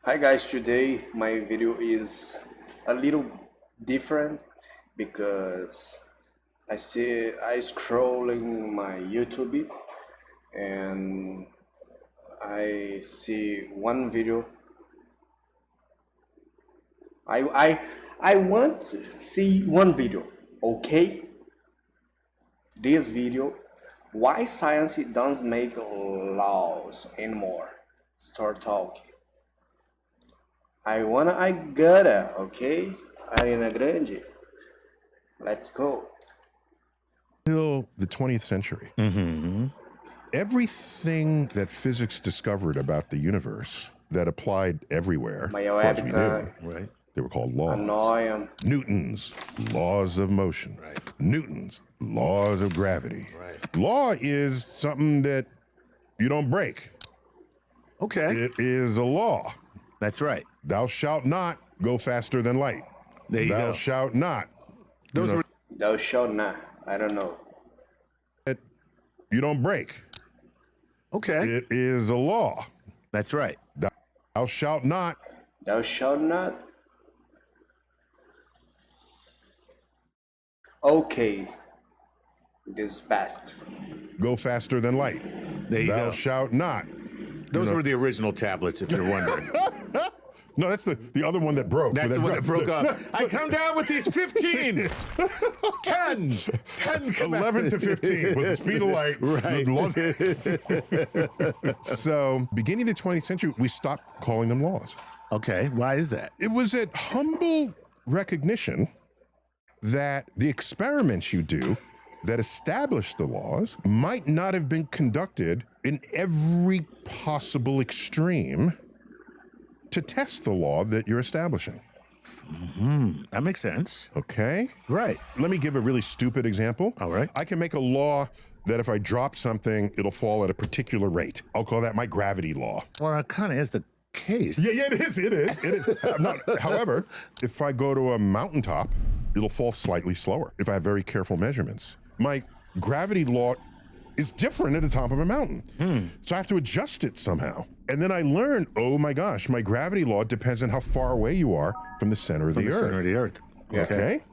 Hi guys, today my video is a little different because I scrolling my YouTube and I see one video. I I I want to see one video. Okay, this video, why science doesn't make laws anymore. Start talking. I gotta, okay? Ariana Grande. Let's go. Till the 20th century, everything that physics discovered about the universe that applied everywhere, My as far as we knew, webcam. right? They were called laws. Annoying. Newton's laws of motion. Right. Newton's laws of gravity. Right. Law is something that you don't break. Okay. It is a law. That's right. Thou shalt not go faster than light. There you Thou go. shalt not. Those were Thou shalt not. I don't know. You don't break. okay. It is a law. That's right. Thou shalt not. Thou shalt not. Okay. This is best. Go faster than light. There you Thou go. shalt not. Those were the original tablets, if you're wondering. No, that's the other one that broke. That's the one that broke up. I come down with these 15. 10. 10 come out. 11 to 15 with the speed of light. Right. So, beginning of the 20th century, we stopped calling them laws. Okay. Why is that? It was a humble recognition that the experiments you do that establish the laws might not have been conducted in every possible extreme to test the law that you're establishing. That makes sense. Okay? Right. Let me give a really stupid example. All right. I can make a law that if I drop something, it'll fall at a particular rate. I'll call that my gravity law. Well, it kind of is the case. Yeah, it is. It is. However, if I go to a mountaintop, it'll fall slightly slower if I have very careful measurements. My gravity law is different at the top of a mountain. So I have to adjust it somehow. And then I learn, oh my gosh, my gravity law depends on how far away you are from the center of the The earth. center of the earth. Okay?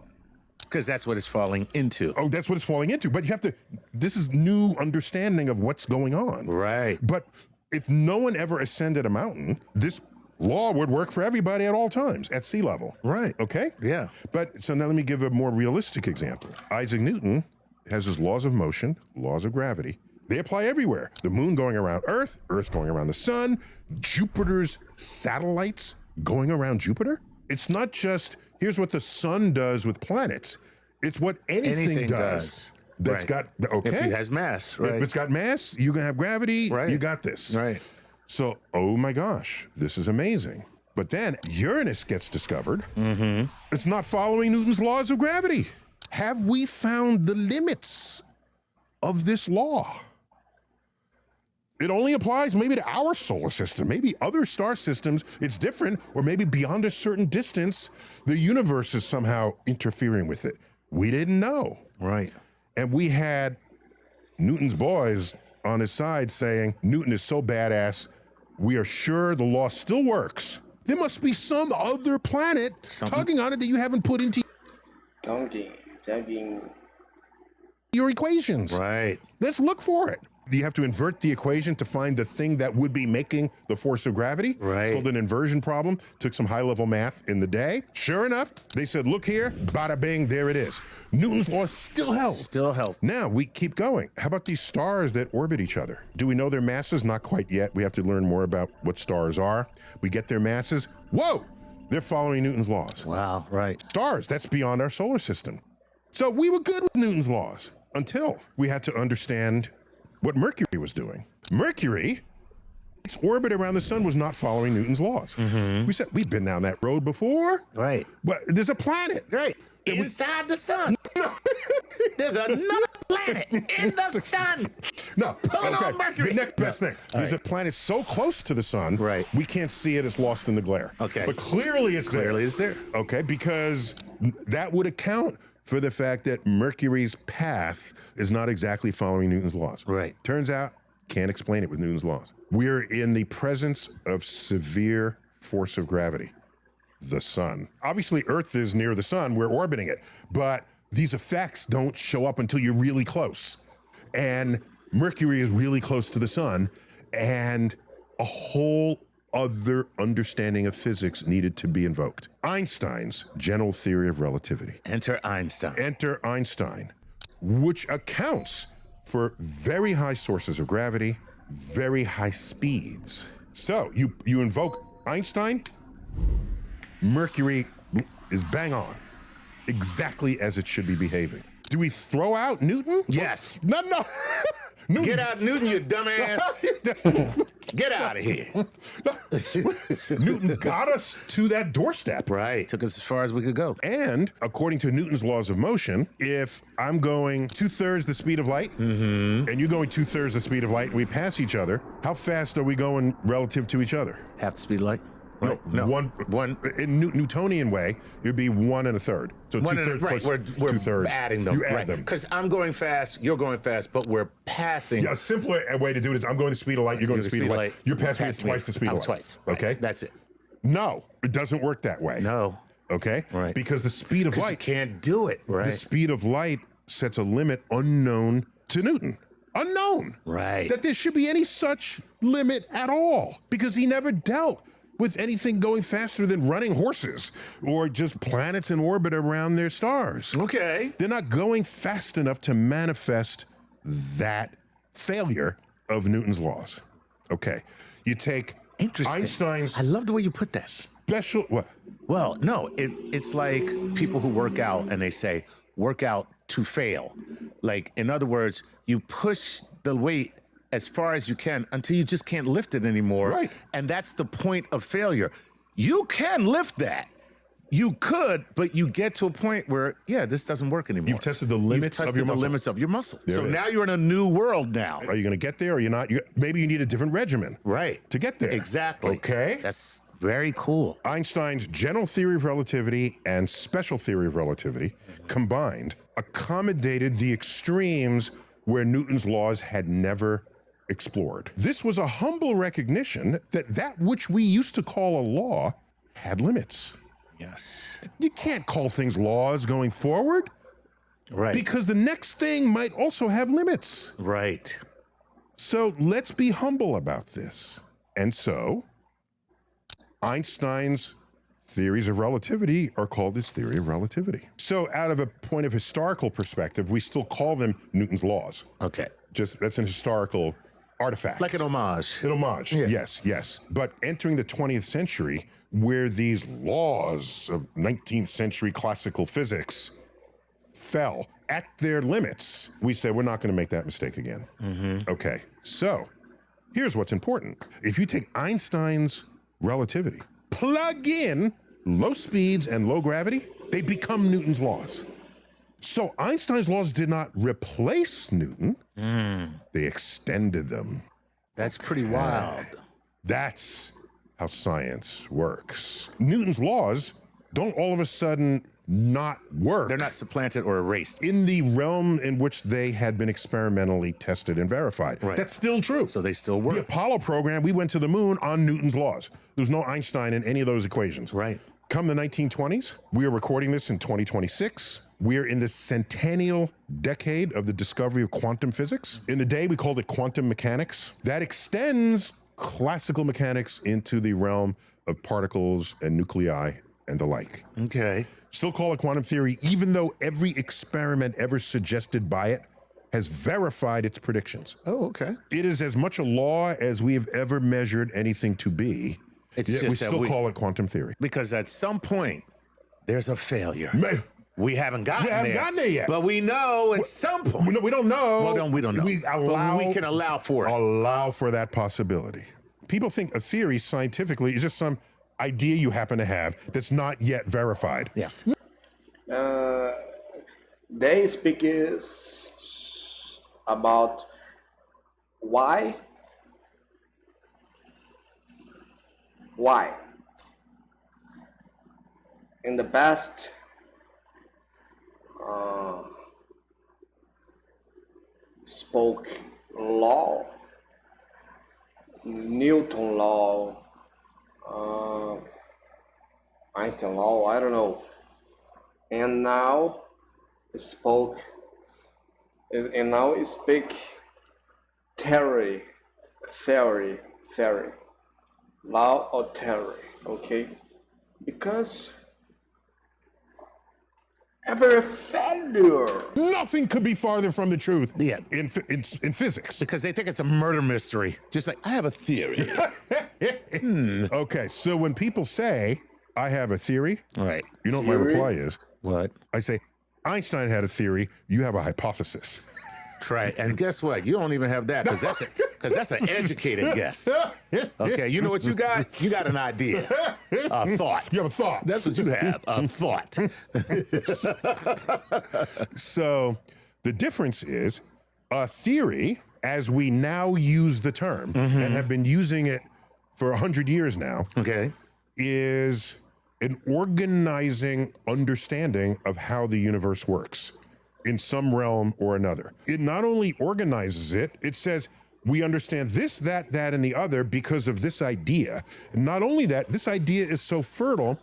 Because that's what it's falling into. Oh, that's what it's falling into. But you have to, this is new understanding of what's going on. Right. But if no one ever ascended a mountain, this law would work for everybody at all times at sea level. Right. Okay? Yeah. But so now let me give a more realistic example. Isaac Newton has his laws of motion, laws of gravity. They apply everywhere. The moon going around Earth, Earth going around the sun, Jupiter's satellites going around Jupiter. It's not just, here's what the sun does with planets. It's what anything does. That's Right. got, okay. If it has mass, right? If it's got mass, you can have gravity, Right. you got this. Right. So, oh my gosh, this is amazing. But then Uranus gets discovered. It's not following Newton's laws of gravity. Have we found the limits of this law? It only applies maybe to our solar system. Maybe other star systems, it's different, or maybe beyond a certain distance, the universe is somehow interfering with it. We didn't know. Right. And we had Newton's boys on his side saying, Newton is so badass, we are sure the law still works. There must be some other planet tugging on it that you haven't put into Jogging. your equations. Right. Let's look for it. You have to invert the equation to find the thing that would be making the force of gravity. Right. It's called an inversion problem. Took some high-level math in the day. Sure enough, they said, look here, bada bing, there it is. Newton's law still held. Still help. Now we keep going. How about these stars that orbit each other? Do we know their masses? Not quite yet. We have to learn more about what stars are. We get their masses. Whoa! They're following Newton's laws. Wow. Right. Stars, that's beyond our solar system. So we were good with Newton's laws until we had to understand what Mercury was doing. Mercury, its orbit around the sun was not following Newton's laws. We said, we've been down that road before. Right. But there's a planet. Right. Inside the sun. There's another planet in the sun. No, Pull on Mercury. The next best thing. There's a planet so close to the sun, Right. we can't see it. It's lost in the glare. Okay. But clearly it's Clearly there. it's there. Okay, because that would account for the fact that Mercury's path is not exactly following Newton's laws. Right. Turns out, can't explain it with Newton's laws. We're in the presence of severe force of gravity? The sun. Obviously, Earth is near the sun, we're orbiting it, but these effects don't show up until you're really close. And Mercury is really close to the sun, and a whole other understanding of physics needed to be invoked. Einstein's general theory of relativity. Enter Einstein. Enter Einstein, which accounts for very high sources of gravity, very high speeds. So you invoke Einstein, Mercury is bang on, exactly as it should be behaving. Do we throw out Newton? Yes. No. Newton. Get out, Newton, you dumbass. Get out of here. Newton got us to that doorstep. Right. Took us as far as we could go. And according to Newton's laws of motion, if I'm going 2/3 the speed of light and you're going 2/3 the speed of light and we pass each other, how fast are we going relative to each other? Half the speed of light? Right. No. One in Newtonian way, it would be 1 1/3. So 2/3 right. plus We're 2/3. adding them. You add right. them. Because I'm going fast, you're going fast, but we're passing. Yeah, a simpler way to do it is I'm going the speed of light, you're going the speed of light. You're passing at twice the speed of light. Twice. Right. Okay? That's it. No, it doesn't work that way. No. Okay? Right. Because the speed of You light, can't do it. Right. the speed of light sets a limit unknown to Newton. Unknown. Right. That there should be any such limit at all, because he never dealt with anything going faster than running horses or just planets in orbit around their stars. Okay. They're not going fast enough to manifest that failure of Newton's laws. Okay. You take Interesting. Einstein's I love the way you put that. special, what? Well, no, it's like people who work out and they say, work out to fail. Like, in other words, you push the weight as far as you can until you just can't lift it anymore. Right. And that's the point of failure. You can lift that. You could, but you get to a point where, yeah, this doesn't work anymore. You've tested the limits of your muscle. limits of your muscle. There So it is. now you're in a new world now. Are you going to get there or you're not? Maybe you need a different regimen Right. to get there. Exactly. Okay. That's very cool. Einstein's general theory of relativity and special theory of relativity combined accommodated the extremes where Newton's laws had never explored. This was a humble recognition that which we used to call a law had limits. Yes. You can't call things laws going forward Right. because the next thing might also have limits. Right. So let's be humble about this. And so Einstein's theories of relativity are called his theory of relativity. So out of a point of historical perspective, we still call them Newton's laws. Okay. Just that's an historical artifact. Like an homage. An homage, yes. But entering the 20th century, where these laws of 19th century classical physics fell at their limits, we said we're not going to make that mistake again. Okay, so here's what's important. If you take Einstein's relativity, plug in low speeds and low gravity, they become Newton's laws. So Einstein's laws did not replace Newton, they extended them. That's pretty wild. That's how science works. Newton's laws don't all of a sudden not work. They're not supplanted or erased. in the realm in which they had been experimentally tested and verified. Right. That's still true. So they still The work. Apollo program, we went to the moon on Newton's laws. There was no Einstein in any of those equations. Right. Come the 1920s, we are recording this in 2026. We are in the centennial decade of the discovery of quantum physics. In the day, we called it quantum mechanics. That extends classical mechanics into the realm of particles and nuclei and the like. Okay. Still call it quantum theory, even though every experiment ever suggested by it has verified its predictions. Oh, okay. It is as much a law as we have ever measured anything to be. It's Yet just we that still we- call it quantum theory. Because at some point, there's a failure. May- We haven't gotten We haven't gotten there yet. But we know at some point. We don't know. Well, we don't know. We allow, but we can allow for it. allow for that possibility. People think a theory scientifically is just some idea you happen to have that's not yet verified. Yes. They speak about why in the past spoke law, Newton law, Einstein law, I don't know. And now it spoke, and now it speak theory, law or theory, okay? Because every failure. Nothing could be farther from the truth. Yeah. In physics. Because they think it's a murder mystery. Just like, I have a theory. Okay, so when people say, I have a theory, Right. you know what my Theory? reply is? What? I say, Einstein had a theory, you have a hypothesis. Right. And guess what? You don't even have that because that's an educated guess. Okay. You know what you got? You got an idea, a thought. You have a thought. That's what you have, a thought. So the difference is a theory, as we now use the term and have been using it for 100 years now, Okay. is an organizing understanding of how the universe works in some realm or another. It not only organizes it, it says, we understand this, that, and the other because of this idea. And not only that, this idea is so fertile,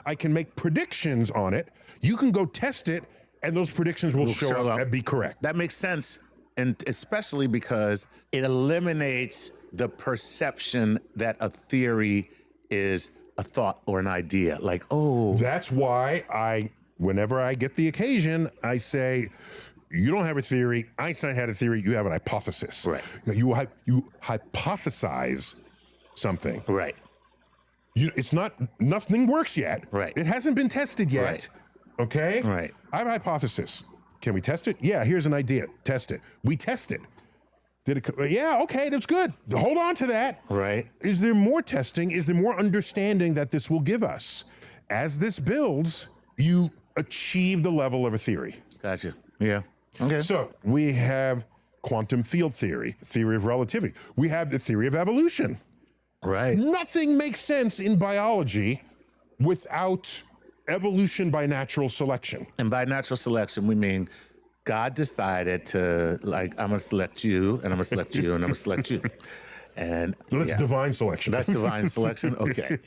I can make predictions on it. You can go test it, and those predictions will show up and be correct. That makes sense. And especially because it eliminates the perception that a theory is a thought or an idea. Like, oh, That's why whenever I get the occasion, I say, you don't have a theory. Einstein had a theory. You have an hypothesis. Right. You hypothesize something. right. It's not, nothing works yet. Right. It hasn't been tested yet. Right. Okay? Right. I have a hypothesis. Can we test it? Yeah, here's an idea. Test it. We test it. Did it? Yeah, okay, that's good. Hold on to that. Right. Is there more testing? Is there more understanding that this will give us? As this builds, you achieve the level of a theory. Gotcha. Yeah. Okay. So we have quantum field theory, theory of relativity. We have the theory of evolution. Right. Nothing makes sense in biology without evolution by natural selection. And by natural selection, we mean God decided to, like, I'm going to select you, and I'm going to select you, and I'm going to select you. And That's yeah, divine selection. that's divine selection. Okay.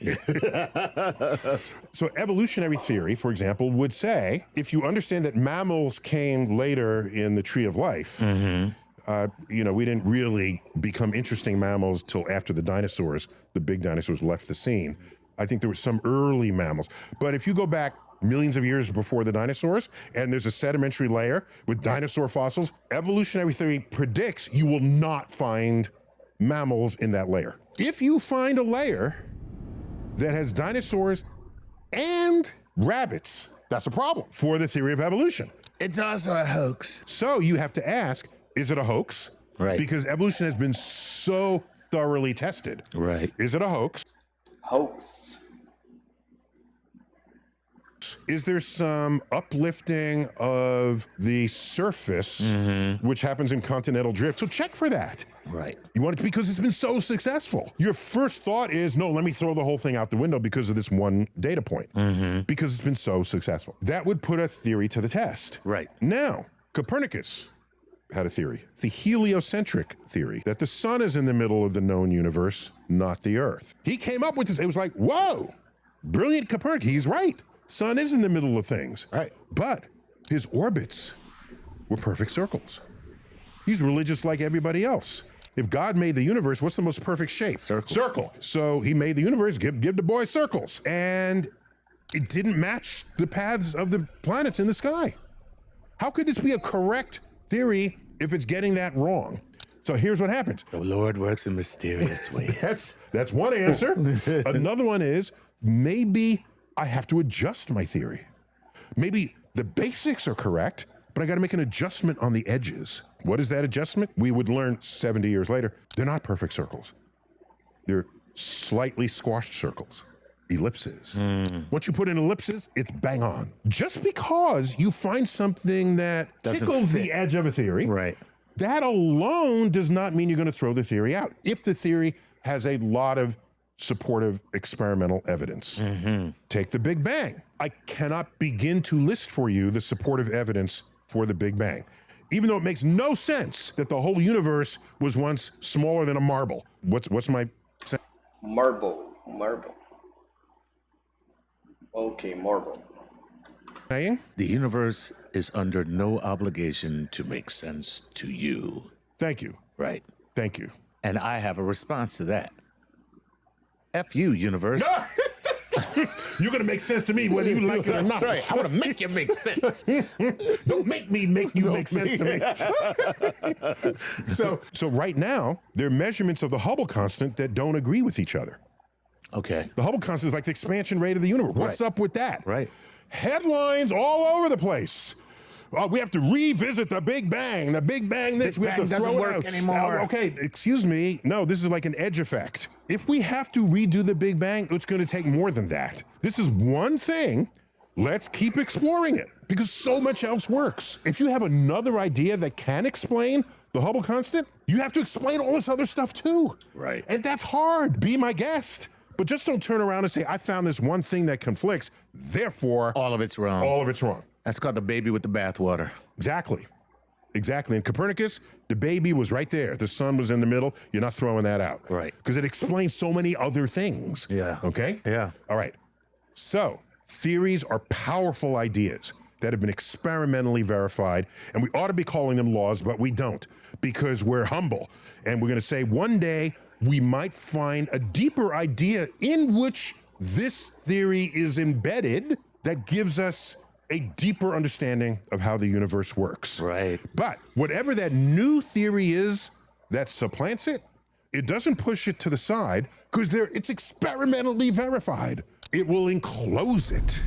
So evolutionary theory, for example, would say, if you understand that mammals came later in the tree of life, we didn't really become interesting mammals till after the dinosaurs, the big dinosaurs left the scene. I think there were some early mammals. But if you go back millions of years before the dinosaurs, and there's a sedimentary layer with dinosaur fossils, evolutionary theory predicts you will not find mammals in that layer. If you find a layer that has dinosaurs and rabbits, that's a problem for the theory of evolution. It's also a hoax. So you have to ask, is it a hoax? Right. Because evolution has been so thoroughly tested. Right. Is it a hoax? Hoax. Is there some uplifting of the surface, which happens in continental drift? So check for that. Right. You want it because it's been so successful. Your first thought is, no, let me throw the whole thing out the window because of this one data point, because it's been so successful. That would put a theory to the test. Right. Now, Copernicus had a theory, the heliocentric theory, that the sun is in the middle of the known universe, not the Earth. He came up with this. It was like, whoa, brilliant Copernicus. He's right. Sun is in the middle of things. Right. But his orbits were perfect circles. He's religious like everybody else. If God made the universe, what's the most perfect shape? Circle. So he made the universe, give the boy circles. And it didn't match the paths of the planets in the sky. How could this be a correct theory if it's getting that wrong? So here's what happens. The Lord works in mysterious ways. That's one answer. Another one is, maybe I have to adjust my theory. Maybe the basics are correct, but I got to make an adjustment on the edges. What is that adjustment? We would learn 70 years later. They're not perfect circles. They're slightly squashed circles, ellipses. Once you put in ellipses, it's bang on. Just because you find something that Doesn't tickles fit. the edge of a theory, Right. that alone does not mean you're going to throw the theory out. If the theory has a lot of supportive experimental evidence. Take the Big Bang. I cannot begin to list for you the supportive evidence for the Big Bang, even though it makes no sense that the whole universe was once smaller than a marble. What's my Marble. Okay, Marvel. Saying? The universe is under no obligation to make sense to you. Thank you. Right. Thank you. And I have a response to that. F you, universe. You're going to make sense to me whether you like it or not. That's right. I want to make you make sense. Don't make me make you make sense to me. So right now, there are measurements of the Hubble constant that don't agree with each other. Okay. The Hubble constant is like the expansion rate of the universe. What's Right. up with that? Right. Headlines all over the place. We have to revisit the Big Bang. The Big Bang this. Big We have Bang to throw doesn't it work out. anymore. Okay, excuse me. No, this is like an edge effect. If we have to redo the Big Bang, it's going to take more than that. This is one thing. Let's keep exploring it because so much else works. If you have another idea that can explain the Hubble constant, you have to explain all this other stuff too. Right. And that's hard. Be my guest. But just don't turn around and say, I found this one thing that conflicts, therefore, All of it's wrong. all of it's wrong. That's called the baby with the bathwater. Exactly. Exactly. In Copernicus, the baby was right there. The sun was in the middle. You're not throwing that out. Right. Because it explains so many other things. Yeah. Okay? Yeah. All right. So, theories are powerful ideas that have been experimentally verified, and we ought to be calling them laws, but we don't because we're humble. And we're going to say one day we might find a deeper idea in which this theory is embedded that gives us a deeper understanding of how the universe works. Right. But whatever that new theory is that supplants it, it doesn't push it to the side because it's experimentally verified. It will enclose it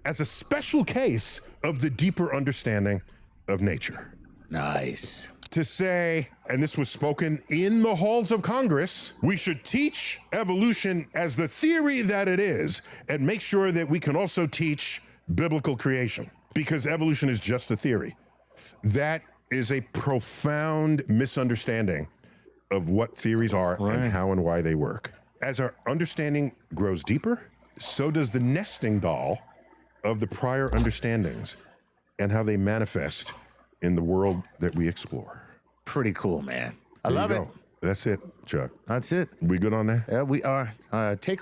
as a special case of the deeper understanding of nature. Nice. To say, and this was spoken in the halls of Congress, we should teach evolution as the theory that it is and make sure that we can also teach biblical creation because evolution is just a theory. That is a profound misunderstanding of what theories are and how and why they work. As our understanding grows deeper, so does the nesting doll of the prior understandings and how they manifest in the world that we explore. Pretty cool, man. I There you love it. go. That's it, Chuck. That's it. We good on that? Yeah, we are. Take